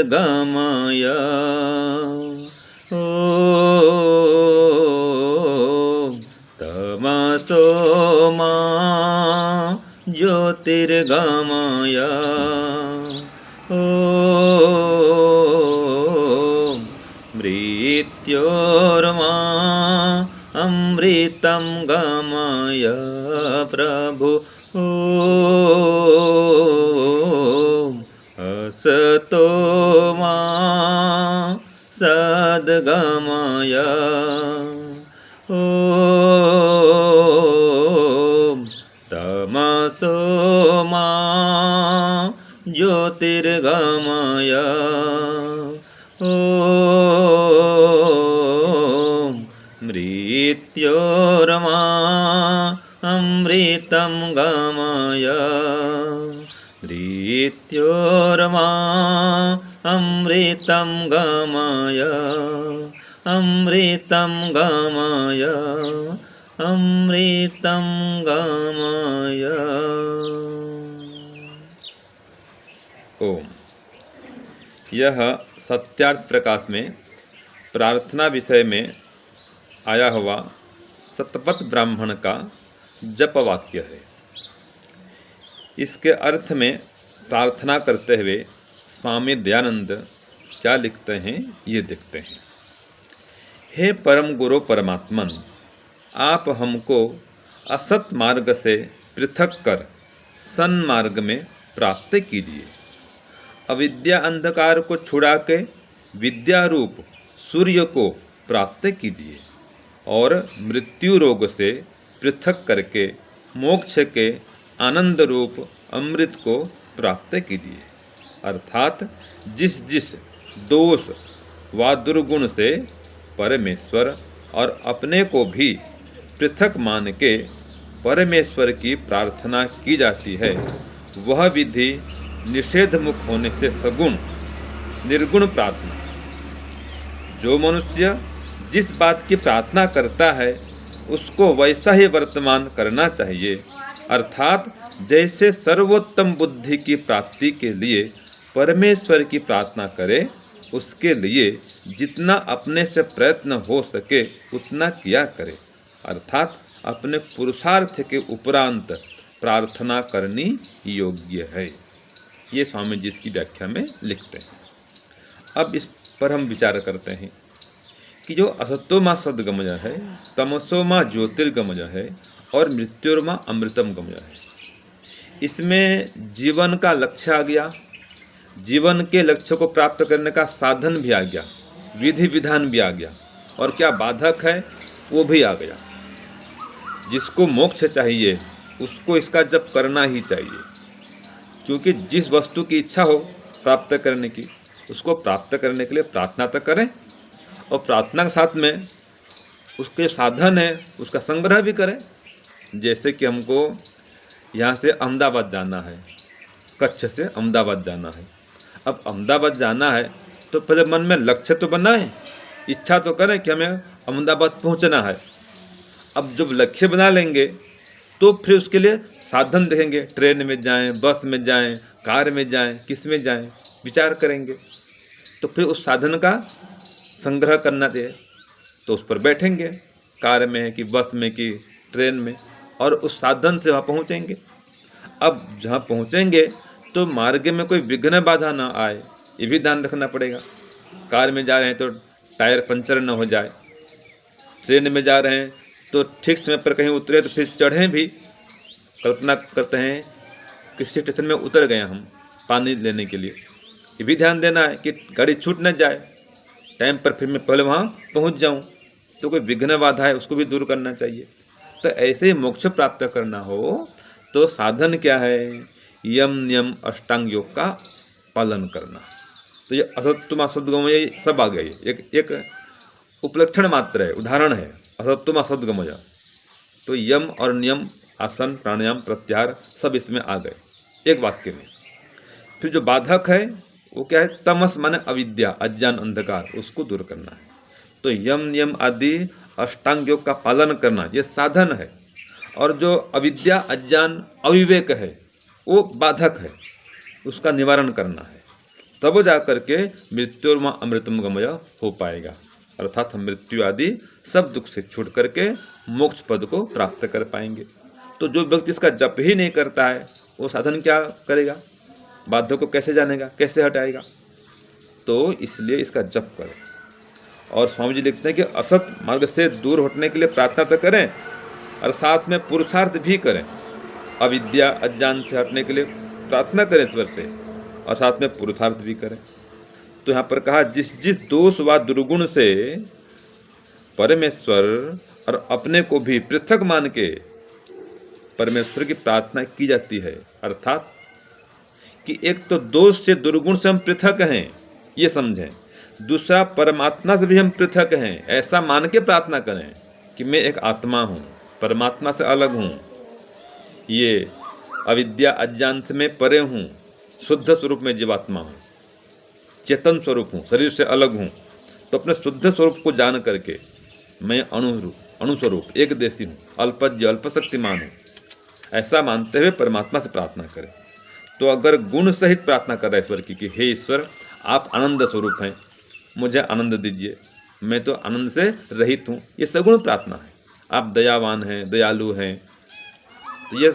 ज्योतिर्गमय तमसो मा ज्योतिर्गमय मृत्योर्मा अमृतं गमय प्रभु असतो मा सद्गमय तमसो मा ज्योतिर्गमय मृत्योर्मा अमृतं गमय मृत्योर्मा अमृतं गमय अमृतं गमय अमृतं गमय। ओम। यह सत्यार्थ प्रकाश में प्रार्थना विषय में आया हुआ शतपथ ब्राह्मण का जप वाक्य है। इसके अर्थ में प्रार्थना करते हुए स्वामी दयानंद क्या लिखते हैं, ये देखते हैं। हे परम गुरु परमात्मन, आप हमको असत मार्ग से पृथक कर सन्मार्ग में प्राप्त कीजिए। अविद्या अंधकार को छुड़ा के विद्या रूप सूर्य को प्राप्त कीजिए और मृत्यु रोग से पृथक करके मोक्ष के आनंद रूप अमृत को प्राप्त कीजिए। अर्थात जिस जिस दोष व दुर्गुण से परमेश्वर और अपने को भी पृथक मान के परमेश्वर की प्रार्थना की जाती है, वह विधि निषेध मुख होने से सगुण निर्गुण प्रार्थना। जो मनुष्य जिस बात की प्रार्थना करता है उसको वैसा ही वर्तमान करना चाहिए। अर्थात जैसे सर्वोत्तम बुद्धि की प्राप्ति के लिए परमेश्वर की प्रार्थना करे, उसके लिए जितना अपने से प्रयत्न हो सके उतना किया करे। अर्थात अपने पुरुषार्थ के उपरांत प्रार्थना करनी योग्य है। ये स्वामी जी इसकी व्याख्या में लिखते हैं। अब इस पर हम विचार करते हैं कि जो असत्वमा सद्गमय है, तमसोमा ज्योतिर्गमय है और मृत्युर्मा अमृतम गमय है, इसमें जीवन का लक्ष्य आ गया, जीवन के लक्ष्य को प्राप्त करने का साधन भी आ गया, विधि विधान भी आ गया, और क्या बाधक है वो भी आ गया। जिसको मोक्ष चाहिए उसको इसका जप करना ही चाहिए, क्योंकि जिस वस्तु की इच्छा हो प्राप्त करने की, उसको प्राप्त करने के लिए प्रार्थना तो करें, और प्रार्थना के साथ में उसके साधन है उसका संग्रह भी करें। जैसे कि हमको यहाँ से अहमदाबाद जाना है, कच्छ से अहमदाबाद जाना है। अब अहमदाबाद जाना है तो पहले मन में लक्ष्य तो बनाएं, इच्छा तो करें कि हमें अहमदाबाद पहुँचना है। अब जब लक्ष्य बना लेंगे तो फिर उसके लिए साधन देखेंगे, ट्रेन में जाएं, बस में जाएं, कार में जाएं, किस में जाएं, विचार करेंगे। तो फिर उस साधन का संग्रह करना चाहिए, तो उस पर बैठेंगे, कार में कि बस में कि ट्रेन में, और उस साधन से वहाँ पहुँचेंगे। अब जहाँ पहुँचेंगे तो मार्ग में कोई विघ्न बाधा ना आए, ये भी ध्यान रखना पड़ेगा। कार में जा रहे हैं तो टायर पंचर न हो जाए, ट्रेन में जा रहे हैं तो ठीक समय पर कहीं उतरे तो फिर चढ़ें भी। कल्पना करते हैं किसी स्टेशन में उतर गए हम पानी लेने के लिए, ये भी ध्यान देना है कि गाड़ी छूट न जाए, टाइम पर फिर मैं पहले वहाँ पहुँच जाऊँ। तो कोई विघ्न बाधा है उसको भी दूर करना चाहिए। तो ऐसे ही मोक्ष प्राप्त करना हो तो साधन क्या है, यम नियम अष्टांग योग का पालन करना। तो ये असत्वमा सद्गमय सब आ गया, एक उपलक्षण मात्र है, उदाहरण है असत्वमा सद्गमय। तो यम और नियम, आसन, प्राणायाम, प्रत्याहार सब इसमें आ गए एक वाक्य में। फिर जो बाधक है वो क्या है, तमस माने अविद्या, अज्ञान, अंधकार, उसको दूर करना है। तो यम नियम आदि अष्टांग योग का पालन करना ये साधन है, और जो अविद्या, अज्ञान, अविवेक है वो बाधक है, उसका निवारण करना है। तब जा करके मृत्युर्मा अमृतम गमय हो पाएगा, अर्थात हम मृत्यु आदि सब दुख से छूट करके मोक्ष पद को प्राप्त कर पाएंगे। तो जो व्यक्ति इसका जप ही नहीं करता है वो साधन क्या करेगा, बाध्य को कैसे जानेगा, कैसे हटाएगा। तो इसलिए इसका जप करें। और स्वामी जी लिखते हैं कि असत मार्ग से दूर हटने के लिए प्रार्थना तो करें और साथ में पुरुषार्थ भी करें। अविद्या अज्ञान से हटने के लिए प्रार्थना करें ईश्वर से और साथ में पुरुषार्थ भी करें। तो यहाँ पर कहा जिस जिस दोष व दुर्गुण से परमेश्वर और अपने को भी पृथक मान के परमेश्वर की प्रार्थना की जाती है, अर्थात कि एक तो दोष से दुर्गुण से हम पृथक हैं ये समझें, दूसरा परमात्मा से भी हम पृथक हैं ऐसा मान के प्रार्थना करें कि मैं एक आत्मा हूँ, परमात्मा से अलग हूँ, ये अविद्या अज्ञान से मैं परे हूँ, शुद्ध स्वरूप में जीवात्मा हूँ, चेतन स्वरूप हूँ, शरीर से अलग हूँ। तो अपने शुद्ध स्वरूप को जान करके मैं अणुस्वरूप एक देशी हूँ, अल्पज्ञ अल्पशक्तिमान हूँ, ऐसा मानते हुए परमात्मा से प्रार्थना करें। तो अगर गुण सहित प्रार्थना कर रहे ईश्वर की कि हे ईश्वर आप आनंद स्वरूप हैं, मुझे आनंद दीजिए, मैं तो आनंद से रहित हूँ, ये सगुण प्रार्थना है। आप दयावान हैं, दयालु हैं, तो ये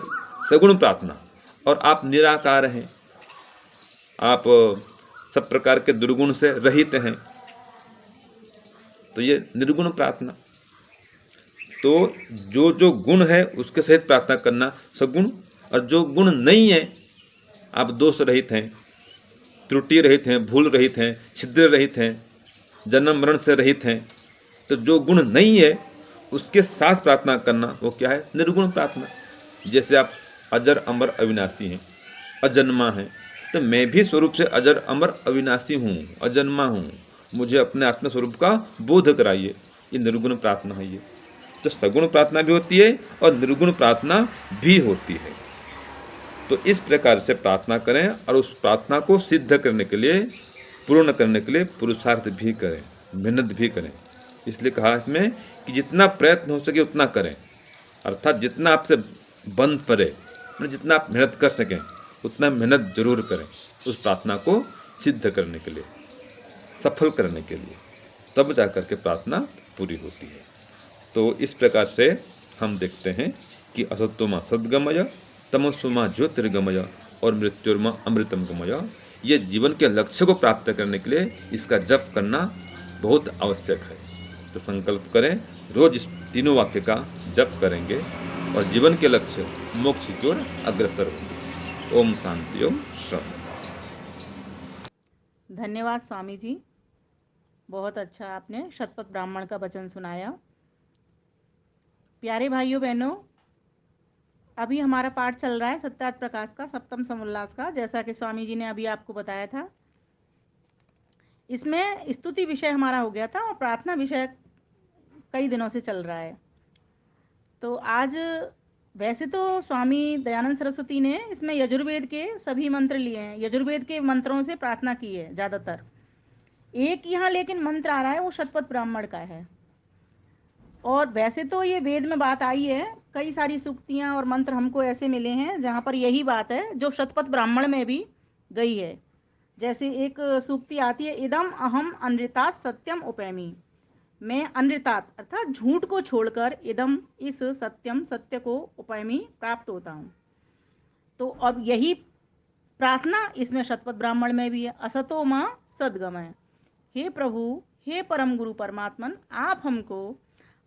सगुण प्रार्थना। और आप निराकार हैं, आप सब प्रकार के दुर्गुण से रहित हैं, तो ये निर्गुण प्रार्थना। तो जो जो गुण है उसके सहित प्रार्थना करना सगुण, और जो गुण नहीं है, आप दोष रहित हैं, त्रुटि रहित हैं, भूल रहित हैं, छिद्र रहित हैं, जन्म मरण से रहित हैं, तो जो गुण नहीं है उसके साथ प्रार्थना करना वो क्या है, निर्गुण प्रार्थना। जैसे आप अजर अमर अविनाशी हैं, अजन्मा हैं, तो मैं भी स्वरूप से अजर अमर अविनाशी हूँ, अजन्मा हूँ, मुझे अपने आत्म स्वरूप का बोध कराइए, ये निर्गुण प्रार्थना है। ये तो सगुण प्रार्थना भी होती है और निर्गुण प्रार्थना भी होती है। तो इस प्रकार से प्रार्थना करें और उस प्रार्थना को सिद्ध करने के लिए, पूर्ण करने के लिए पुरुषार्थ भी करें, मेहनत भी करें। इसलिए कहा इसमें कि जितना प्रयत्न हो सके उतना करें, अर्थात जितना आपसे बन पड़े, मतलब जितना आप मेहनत कर सकें उतना मेहनत जरूर करें उस प्रार्थना को सिद्ध करने के लिए, सफल करने के लिए, तब जा कर के प्रार्थना पूरी होती है। तो इस प्रकार से हम देखते हैं कि असत्वमा सद्गमय, तमस्वमा ज्योतिर्गमय और मृत्युर्मा अमृतम गमय, ये जीवन के लक्ष्य को प्राप्त करने के लिए इसका जप करना बहुत आवश्यक है। तो संकल्प करें, रोज इस तीनों वाक्य का जप करेंगे और जीवन के लक्ष्य मोक्ष की ओर अग्रसर होंगे। ओम शांति, ओम शांति। धन्यवाद स्वामी जी, बहुत अच्छा आपने शतपथ ब्राह्मण का वचन सुनाया। प्यारे भाइयों बहनों, अभी हमारा पाठ चल रहा है सत्यार्थ प्रकाश का सप्तम समुल्लास का, जैसा कि स्वामी जी ने अभी आपको बताया था। इसमें स्तुति विषय हमारा हो गया था और प्रार्थना विषय कई दिनों से चल रहा है। तो आज वैसे तो स्वामी दयानंद सरस्वती ने इसमें यजुर्वेद के सभी मंत्र लिए हैं, यजुर्वेद के मंत्रों से प्रार्थना की है ज़्यादातर। एक यहाँ लेकिन मंत्र आ रहा है वो शतपथ ब्राह्मण का है। और वैसे तो ये वेद में बात आई है, कई सारी सूक्तियाँ और मंत्र हमको ऐसे मिले हैं जहाँ पर यही बात है जो शतपथ ब्राह्मण में भी गई है। जैसे एक सूक्ति आती है, इदम अहम अनृतात सत्यम उपैमी, मैं अनृतात अर्थात झूठ को छोड़कर इदम इस सत्यम सत्य को उपैमी प्राप्त होता हूँ। तो अब यही प्रार्थना इसमें शतपथ ब्राह्मण में भी है, असतो माँ सद्गमय, हे प्रभु हे परम गुरु परमात्मन, आप हमको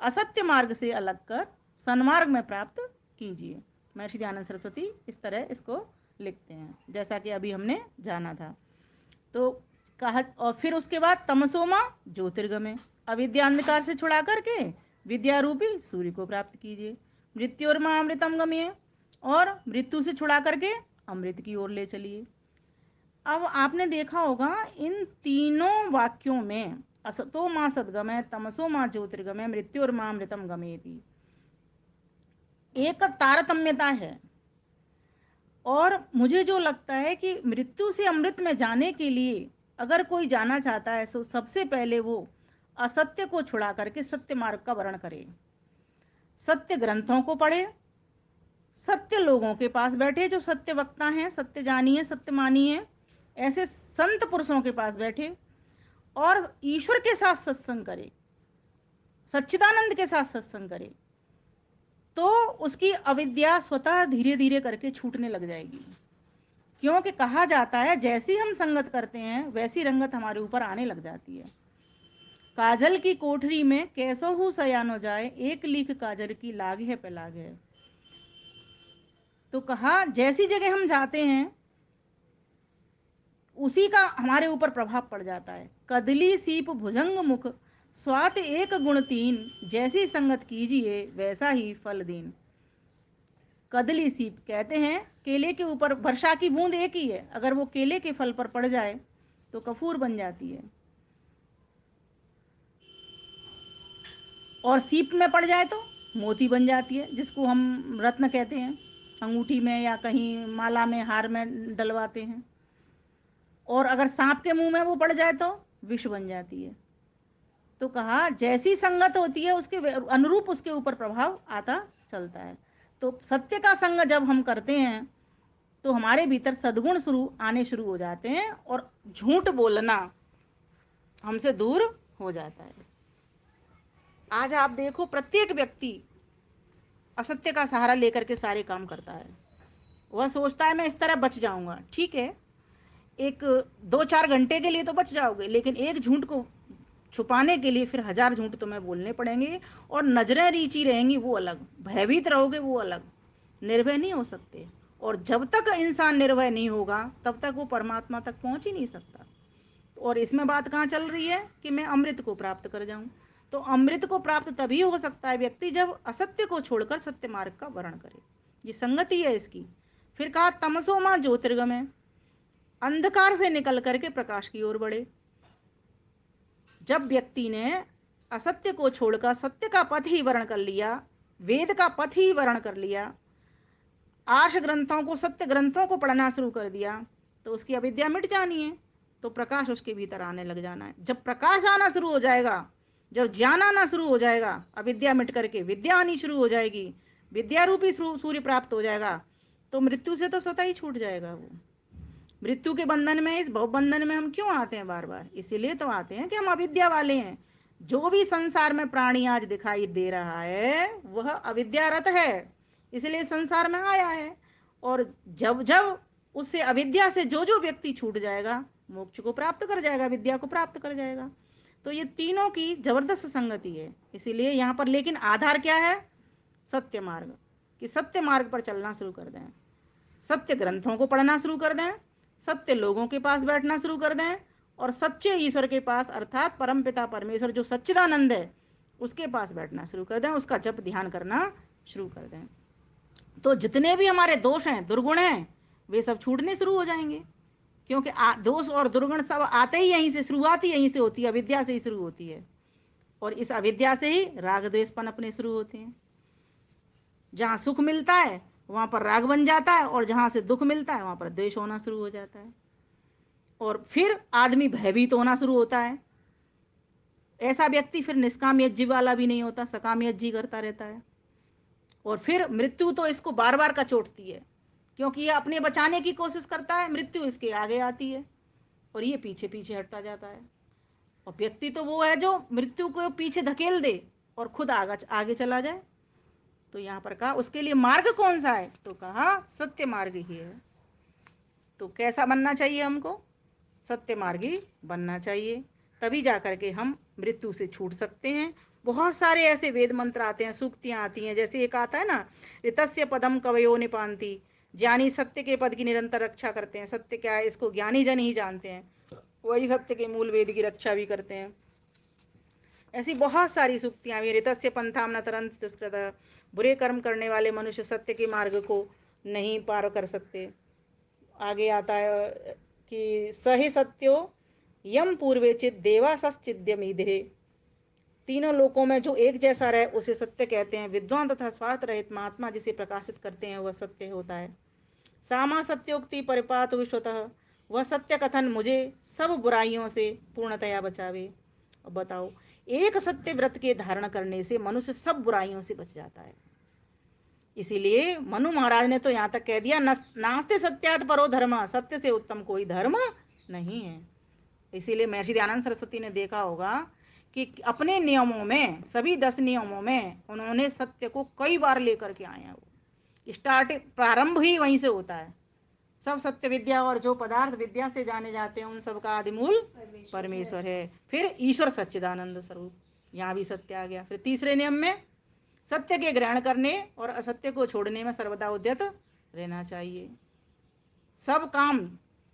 असत्य मार्ग से अलग कर सन्मार्ग में प्राप्त कीजिए। महर्षि दयानंद सरस्वती इस तरह इसको लिखते हैं, जैसा कि अभी हमने जाना था। तो कहा, और फिर उसके बाद तमसोमा ज्योतिर्गमय, अविद्या अंधकार से छुड़ा करके विद्या रूपी सूर्य को प्राप्त कीजिए। मृत्योर्मा अमृतम गमय, और मृत्यु से छुड़ा करके अमृत की ओर ले चलिए। अब आपने देखा होगा इन तीनों वाक्यों में असतो माँ सद्गमय, तमसो माँ ज्योतिर्गमय, मृत्योर्मा अमृतम गमयति, एक तारतम्यता है। और मुझे जो लगता है कि मृत्यु से अमृत में जाने के लिए अगर कोई जाना चाहता है तो सबसे पहले वो असत्य को छुड़ा करके सत्य मार्ग का वर्ण करे, सत्य ग्रंथों को पढ़े, सत्य लोगों के पास बैठे जो सत्य वक्ता हैं, सत्य जानी है, सत्य मानी है, ऐसे संत पुरुषों के पास बैठे और ईश्वर के साथ सत्संग करे, सच्चिदानंद के साथ सत्संग करे, तो उसकी अविद्या स्वतः धीरे धीरे करके छूटने लग जाएगी। क्योंकि कहा जाता है जैसी हम संगत करते हैं वैसी रंगत हमारे ऊपर आने लग जाती है। काजल की कोठरी में कैसो हूँ सयानो जाए, एक लीक काजल की लाग है पे लाग है। तो कहा जैसी जगह हम जाते हैं उसी का हमारे ऊपर प्रभाव पड़ जाता है। कदली सीप भुजंग मुख स्वात एक गुण तीन, जैसी संगत कीजिए वैसा ही फल दीन। कदली सीप कहते हैं केले के ऊपर वर्षा की बूंद एक ही है, अगर वो केले के फल पर पड़ जाए तो कपूर बन जाती है, और सीप में पड़ जाए तो मोती बन जाती है, जिसको हम रत्न कहते हैं, अंगूठी में या कहीं माला में हार में डलवाते हैं। और अगर सांप के मुंह में वो पड़ जाए तो विष बन जाती है। तो कहा जैसी संगत होती है उसके अनुरूप उसके ऊपर प्रभाव आता चलता है। तो सत्य का संग जब हम करते हैं तो हमारे भीतर सद्गुण आने शुरू हो जाते हैं और झूठ बोलना हमसे दूर हो जाता है। आज आप देखो प्रत्येक व्यक्ति असत्य का सहारा लेकर के सारे काम करता है। वह सोचता है मैं इस तरह बच जाऊंगा, ठीक है, एक 2-4 घंटे के लिए तो बच जाओगे, लेकिन एक झूठ को छुपाने के लिए फिर 1000 झूठ तुम्हें बोलने पड़ेंगे, और नजरें रीची रहेंगी वो अलग, भयभीत रहोगे वो अलग, निर्भय नहीं हो सकते। और जब तक इंसान निर्भय नहीं होगा तब तक वो परमात्मा तक पहुंच ही नहीं सकता। और इसमें बात कहाँ चल रही है कि मैं अमृत को प्राप्त कर जाऊं। तो अमृत को प्राप्त तभी हो सकता है व्यक्ति जब असत्य को छोड़कर सत्य मार्ग का वर्ण करे, ये संगति है इसकी। फिर कहा तमसो मां ज्योतिर्गमय, अंधकार से निकल करके प्रकाश की ओर बढ़े। जब व्यक्ति ने असत्य को छोड़कर सत्य का पथ ही वर्ण कर लिया, वेद का पथ ही वर्ण कर लिया, आर्ष ग्रंथों को, सत्य ग्रंथों को पढ़ना शुरू कर दिया, तो उसकी अविद्या मिट जानी है, तो प्रकाश उसके भीतर आने लग जाना है। जब प्रकाश आना शुरू हो जाएगा, जब ज्ञान आना शुरू हो जाएगा, अविद्या मिट करके विद्या आनी शुरू हो जाएगी, विद्या रूपी सूर्य प्राप्त हो जाएगा, तो मृत्यु से तो स्वतः ही छूट जाएगा वो। मृत्यु के बंधन में, इस भव बंधन में हम क्यों आते हैं बार बार? इसीलिए तो आते हैं कि हम अविद्या वाले हैं। जो भी संसार में प्राणी आज दिखाई दे रहा है वह अविद्यारत है, इसलिए संसार में आया है। और जब जब उससे अविद्या से जो जो व्यक्ति छूट जाएगा मोक्ष को प्राप्त कर जाएगा, विद्या को प्राप्त कर जाएगा। तो ये तीनों की जबरदस्त संगति है। इसीलिए यहाँ पर लेकिन आधार क्या है? सत्य मार्ग, कि सत्य मार्ग पर चलना शुरू कर दें, सत्य ग्रंथों को पढ़ना शुरू कर दें, सत्य लोगों के पास बैठना शुरू कर दें, और सच्चे ईश्वर के पास अर्थात परमपिता परमेश्वर जो सच्चिदानंद है उसके पास बैठना शुरू कर दें, उसका जप ध्यान करना शुरू कर दें। तो जितने भी हमारे दोष हैं, दुर्गुण हैं, वे सब छूटने शुरू हो जाएंगे। क्योंकि दोष और दुर्गुण सब आते ही यहीं से, शुरुआत ही यहीं से होती है, अविद्या से ही शुरू होती है। और इस अविद्या से ही राग द्वेषपन अपने शुरू होते हैं। जहाँ सुख मिलता है वहाँ पर राग बन जाता है, और जहाँ से दुख मिलता है वहाँ पर द्वेष होना शुरू हो जाता है, और फिर आदमी भयभीत होना शुरू होता है। ऐसा व्यक्ति फिर निष्काम यज्ञ वाला भी नहीं होता, सकाम यज्ञ करता रहता है। और फिर मृत्यु तो इसको बार बार कचोटती है, क्योंकि ये अपने बचाने की कोशिश करता है, मृत्यु इसके आगे आती है और ये पीछे पीछे हटता जाता है। और व्यक्ति तो वो है जो मृत्यु को पीछे धकेल दे और खुद आगे चला जाए। तो यहाँ पर कहा उसके लिए मार्ग कौन सा है? तो कहा सत्य मार्ग ही है। तो कैसा बनना चाहिए हमको? सत्य मार्गी बनना चाहिए, तभी जा करके हम मृत्यु से छूट सकते हैं। बहुत सारे ऐसे वेद मंत्र आते हैं, सूक्तियाँ आती हैं, जैसे एक आता है ना, ऋतस्य पदम कवयो निपांति, ज्ञानी सत्य के पद की निरंतर रक्षा करते हैं। सत्य क्या है इसको ज्ञानी जन ही जानते हैं, वही सत्य के मूल वेद की रक्षा भी करते हैं। ऐसी बहुत सारी सूक्तियाँ भी, ऋतस्य पंथाम न तरंत दुष्कृत, बुरे कर्म करने वाले मनुष्य सत्य के मार्ग को नहीं पार कर सकते। आगे आता है कि सही सत्यो यम पूर्वे चित देवासश्चिद्यमीधिरे, तीनों लोकों में जो एक जैसा रहे उसे सत्य कहते हैं। विद्वान तथा स्वार्थ रहित महात्मा जिसे प्रकाशित करते हैं वह सत्य होता है। सामा सत्योक्ति परिपात विश्वतः, वह सत्य कथन मुझे सब बुराइयों से पूर्णतया बचावे। अब बताओ, एक सत्य व्रत के धारण करने से मनुष्य सब बुराइयों से बच जाता है। इसीलिए मनु महाराज ने तो यहाँ तक कह दिया, नास्ते सत्यात परो धर्म, सत्य से उत्तम कोई धर्म नहीं है। इसीलिए महर्षि दयानंद सरस्वती ने देखा होगा कि अपने नियमों में, सभी 10 नियमों में उन्होंने सत्य को कई बार लेकर के आए हैं। वो प्रारंभ ही वहीं से होता है। सब सत्य विद्या और जो पदार्थ विद्या से जाने जाते हैं उन सब का आदिमूल परमेश्वर है। फिर ईश्वर सच्चिदानंद स्वरूप, यहाँ भी सत्य आ गया। फिर तीसरे नियम में सत्य के ग्रहण करने और असत्य को छोड़ने में सर्वदा उद्यत रहना चाहिए। सब काम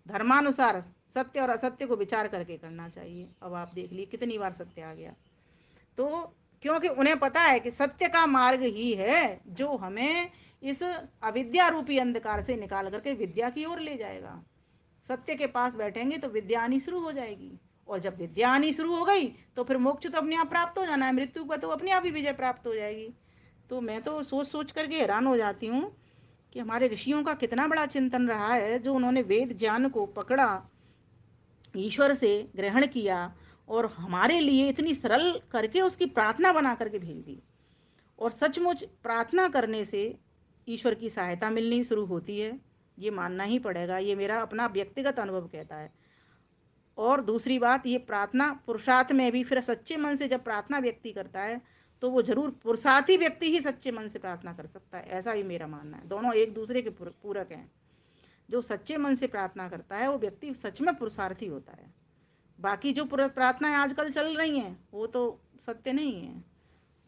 धर्मानुसार सत्य और असत्य को विचार करके करना चाहिए। अब आप देख लीजिए कितनी बार सत्य आ गया। तो क्योंकि उन्हें पता है कि सत्य का मार्ग ही है जो हमें इस अविद्या रूपी अंधकार से निकाल करके विद्या की ओर ले जाएगा। सत्य के पास बैठेंगे तो विद्या आनी शुरू हो जाएगी, और जब विद्या आनी शुरू हो गई तो फिर मोक्ष तो अपने आप प्राप्त हो जाना है, मृत्यु पर तो अपने आप ही विजय प्राप्त हो जाएगी। तो मैं तो सोच सोच करके हैरान हो जाती हूँ कि हमारे ऋषियों का कितना बड़ा चिंतन रहा है, जो उन्होंने वेद ज्ञान को पकड़ा, ईश्वर से ग्रहण किया और हमारे लिए इतनी सरल करके उसकी प्रार्थना बना करके भेज दी। और सचमुच प्रार्थना करने से ईश्वर की सहायता मिलनी शुरू होती है, ये मानना ही पड़ेगा। ये मेरा अपना व्यक्तिगत अनुभव कहता है। और दूसरी बात, ये प्रार्थना पुरुषार्थ में भी, फिर सच्चे मन से जब प्रार्थना व्यक्ति करता है तो वो जरूर पुरुषार्थी व्यक्ति ही सच्चे मन से प्रार्थना कर सकता है, ऐसा भी मेरा मानना है। दोनों एक दूसरे के पूरक हैं। जो सच्चे मन से प्रार्थना करता है वो व्यक्ति सच में पुरुषार्थी होता है। बाकी जो प्रार्थनाएं आजकल चल रही हैं वो तो सत्य नहीं है।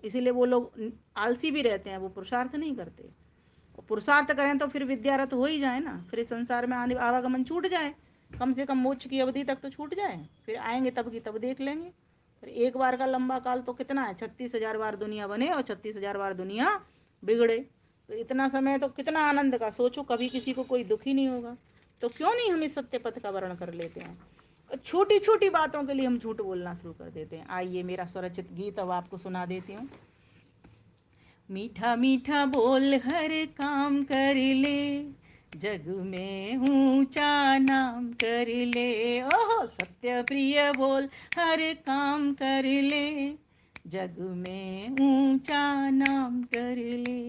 इसीलिए वो लोग आलसी भी रहते हैं, वो पुरुषार्थ नहीं करते। पुरुषार्थ करें तो फिर विद्यारत हो ही जाए ना, फिर इस संसार में आने आवागमन छूट जाए, कम से कम मोक्ष की अवधि तक तो छूट जाए, फिर आएंगे तब की तब देख लेंगे। फिर एक बार का लंबा काल तो कितना है, 36,000 बार दुनिया बने और 36,000 बार दुनिया बिगड़े। तो इतना समय तो कितना आनंद का, सोचो कभी किसी को कोई दुख ही नहीं होगा। तो क्यों नहीं हम इस सत्य पथ का वर्ण कर लेते हैं। छोटी छोटी बातों के लिए हम झूठ बोलना शुरू कर देते हैं। आइए मेरा स्वरचित गीत अब आपको सुना देती हूँ। मीठा मीठा बोल हर काम कर ले, जग में ऊंचा नाम कर ले। ओहो सत्य प्रिय बोल हर काम कर ले, जग में ऊंचा नाम कर ले।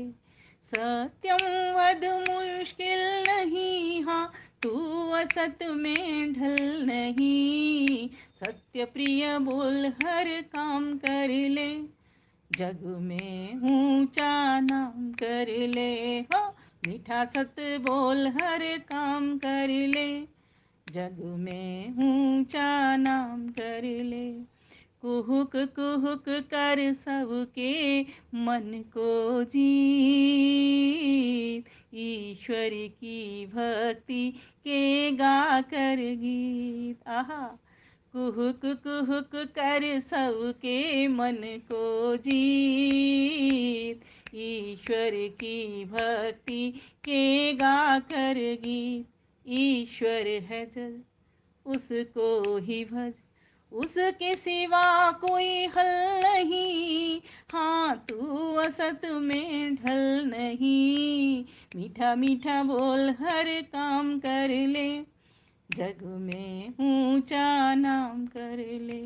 सत्यम वद मुश्किल नहीं, हाँ तू असत में ढल नहीं। सत्य प्रिय बोल हर काम कर ले, जग में ऊंचा नाम कर ले। हो मीठा सत बोल हर काम कर ले, जग में ऊंचा नाम कर ले। कुहुक कुहुक कर सबके मन को जीत, ईश्वर की भक्ति के गा कर गीत। आहा कुहुक कुहुक कर सबके मन को जीत, ईश्वर की भक्ति के गा कर गीत। ईश्वर है जज उसको ही भज, उसके सिवा कोई हल नहीं। हाँ तू असत में ढल नहीं। मीठा मीठा बोल हर काम कर ले, जग में ऊंचा नाम कर ले।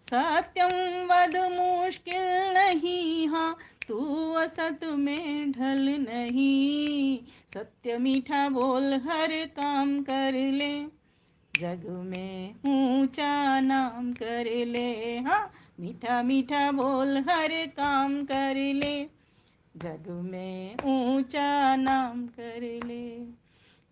सत्यम वद मुश्किल नहीं, हाँ तू असत में ढल नहीं। सत्य मीठा बोल हर काम कर ले, जग में ऊंचा नाम कर ले। हाँ मीठा मीठा बोल हर काम कर ले, जग में ऊंचा नाम कर ले।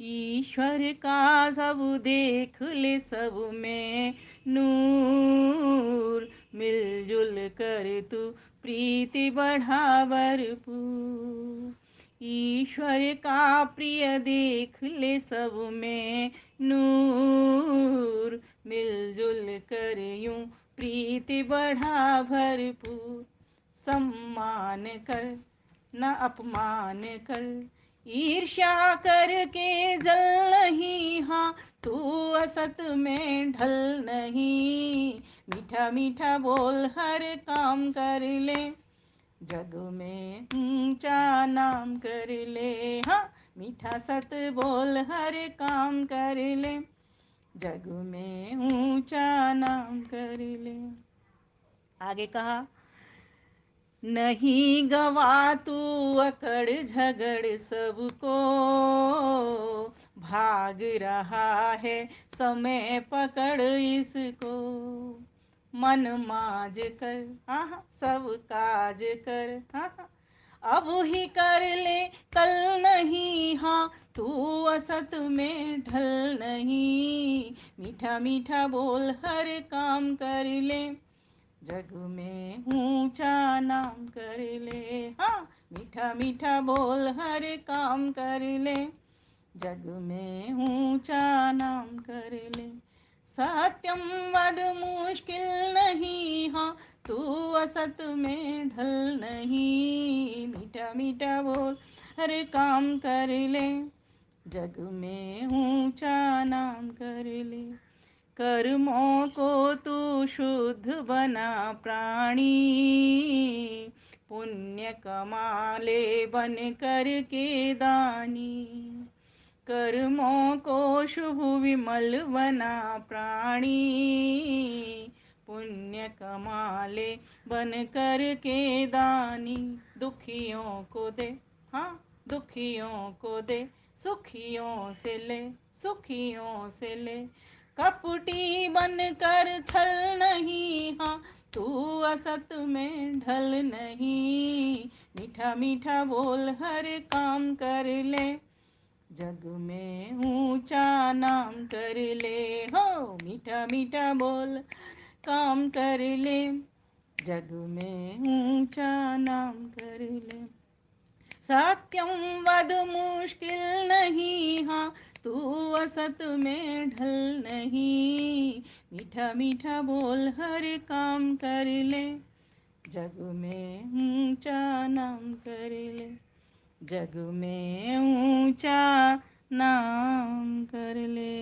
ईश्वर का सब देख ले, सब में नूर, मिलजुल कर तू प्रीति बढ़ा भरपूर। ईश्वर का प्रिय देख ले, सब में नूर, मिलजुल कर यूं प्रीति बढ़ा भरपूर। सम्मान कर न अपमान कर, ईर्ष्या करके जल नहीं। हाँ तू असत में ढल नहीं। मीठा मीठा बोल हर काम कर ले, जग में ऊंचा नाम कर ले। हाँ मीठा सत बोल हर काम कर ले, जग में ऊंचा नाम कर ले। आगे कहा, नहीं गवा तू अकड़ झगड़ सबको, भाग रहा है समय पकड़ इसको, मन माज कर हाँ हाँ सब काज कर हाँ हाँ, अब ही कर ले कल नहीं हाँ, तू असत में ढल नहीं, मीठा मीठा बोल हर काम कर ले, जग में ऊंचा नाम कर ले हाँ, मीठा मीठा बोल हर काम कर ले, जग में ऊंचा नाम कर ले, सत्यम वद मुश्किल नहीं हाँ, तू असत में ढल नहीं, मीठा मीठा बोल हर काम कर ले, जग में ऊंचा नाम कर ले, कर्मों को तू शुद्ध बना प्राणी, पुण्य कमा ले बन कर के दानी, कर्मों को शुभ विमल बना प्राणी, पुण्य कमा ले बन कर के दानी, दुखियों को दे हाँ दुखियों को दे, सुखियों से ले सुखियों से ले, कपटी बन कर छल नहीं हाँ, तू असत में ढल नहीं, मीठा मीठा बोल हर काम कर ले, जग में ऊंचा नाम कर ले हो, मीठा मीठा बोल काम कर ले, जग में ऊंचा नाम कर ले, सत्यम वद मुश्किल नहीं हाँ, तू असत में ढल नहीं, मीठा मीठा बोल हर काम कर ले, जग में ऊंचा नाम कर ले, जग में ऊंचा नाम कर ले।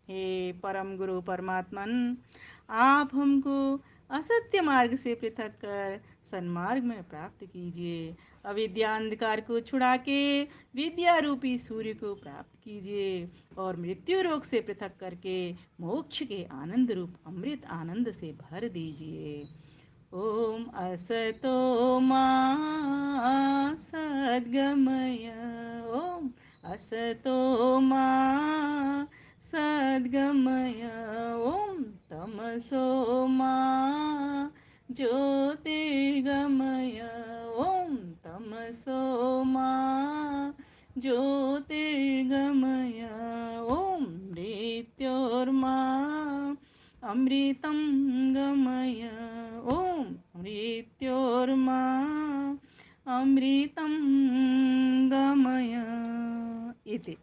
हे परम गुरु परमात्मन, आप हमको असत्य मार्ग से पृथक कर सन्मार्ग में प्राप्त कीजिए, अविद्या अंधकार को छुड़ा के विद्या रूपी सूर्य को प्राप्त कीजिए, और मृत्यु रोग से पृथक करके मोक्ष के आनंद रूप अमृत आनंद से भर दीजिए। ॐ असतो मा सद्गमय, ॐ असतो मा सद्गमय, ॐ तमसो मा ज्योतिर्गमय, ॐ तमसो मा ज्योतिर्गमय, ॐ मृत्योर्मा अमृतं गमय, ॐ मृत्योर्मा अमृतं गमय इति।